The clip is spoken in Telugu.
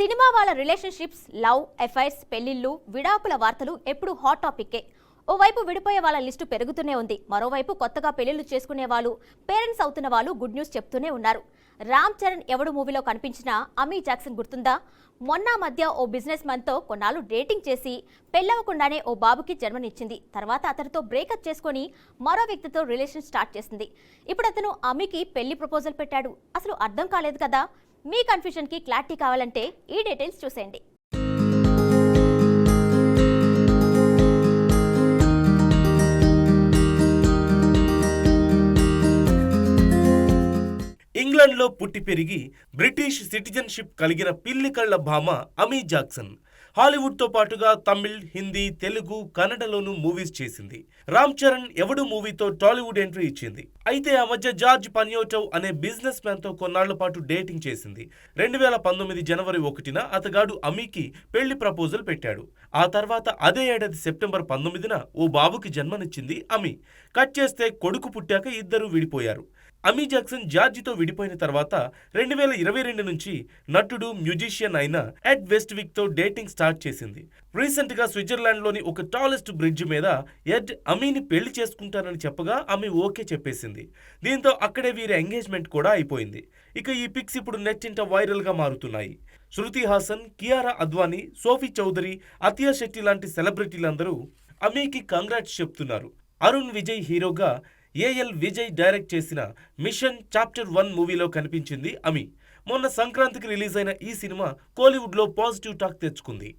సినిమా వాళ్ళ రిలేషన్షిప్స్, లవ్, అఫైర్స్, పెళ్లిళ్ళు, విడాకుల వార్తలు ఎప్పుడు హాట్ టాపిక్కే. ఓవైపు విడిపోయే వాళ్ళ లిస్టు పెరుగుతూనే ఉంది. మరోవైపు కొత్తగా పెళ్లిళ్లు చేసుకునే వాళ్ళు, పేరెంట్స్ అవుతున్న వాళ్ళు గుడ్ న్యూస్ చెప్తూనే ఉన్నారు. రామ్ చరణ్ ఎవడు మూవీలో కనిపించిన అమీ జాక్సన్ గుర్తుందా? మొన్న మధ్య ఓ బిజినెస్ మ్యాన్ తో కొన్నాళ్ళు డేటింగ్ చేసి పెళ్ళవకుండానే ఓ బాబుకి జన్మనిచ్చింది. తర్వాత అతనితో బ్రేకప్ చేసుకుని మరో వ్యక్తితో రిలేషన్ స్టార్ట్ చేసింది. ఇప్పుడు అతను అమీకి పెళ్లి ప్రపోజల్ పెట్టాడు. అసలు అర్థం కాలేదు కదా? మీ కన్ఫ్యూజన్ కి క్లారిటీ కావాలంటే ఈ డీటెయిల్స్ చూసేయండి. ఇంగ్లాండ్లో పుట్టి పెరిగి బ్రిటిష్ సిటిజన్షిప్ కలిగిన పిల్లి కళ్ల భామ అమీ జాక్సన్ హాలీవుడ్తో పాటుగా తమిళ్, హిందీ, తెలుగు, కన్నడలోనూ మూవీస్ చేసింది. రామ్ చరణ్ ఎవడు మూవీతో టాలీవుడ్ ఎంట్రీ ఇచ్చింది. అయితే ఆ మధ్య జార్జ్ పన్యోటవ్ అనే బిజినెస్ మ్యాన్ తో కొన్నాళ్ల పాటు డేటింగ్ చేసింది. 2019 జనవరి 1న అతగాడు అమీకి పెళ్లి ప్రపోజల్ పెట్టాడు. ఆ తర్వాత అదే ఏడాది సెప్టెంబర్ 19న ఓ బాబుకి జన్మనిచ్చింది అమీ. కట్ చేస్తే కొడుకు పుట్టాక ఇద్దరూ విడిపోయారు. అమీ జాక్సన్ జార్జితో విడిపోయిన తర్వాత 2022 నుంచి నటుడు, మ్యూజిషియన్ అయిన ఎడ్ వెస్ట్విక్ తో డేటింగ్ స్టార్ట్ చేసింది. రీసెంట్ గా స్విట్జర్లాండ్ లోని ఒక టాలెస్ట్ బ్రిడ్జ్ మీద ఎడ్ అమీని పెళ్లి చేసుకుంటానని చెప్పగా ఆమె ఓకే చెప్పేసింది. దీంతో అక్కడే వీరి ఎంగేజ్మెంట్ కూడా అయిపోయింది. ఇక ఈ పిక్స్ ఇప్పుడు నెట్టింట వైరల్ గా మారుతున్నాయి. శృతి హాసన్, కియారా అద్వానీ, సోఫీ చౌదరి, అతియా శెట్టి లాంటి సెలబ్రిటీలందరూ అమీకి కంగ్రాట్స్ చెప్తున్నారు. అరుణ్ విజయ్ హీరోగా ఏఎల్ విజయ్ డైరెక్ట్ చేసిన మిషన్ చాప్టర్ 1 మూవీలో కనిపించింది అమీ. మొన్న సంక్రాంతికి రిలీజ్ అయిన ఈ సినిమా కోలీవుడ్లో పాజిటివ్ టాక్ తెచ్చుకుంది.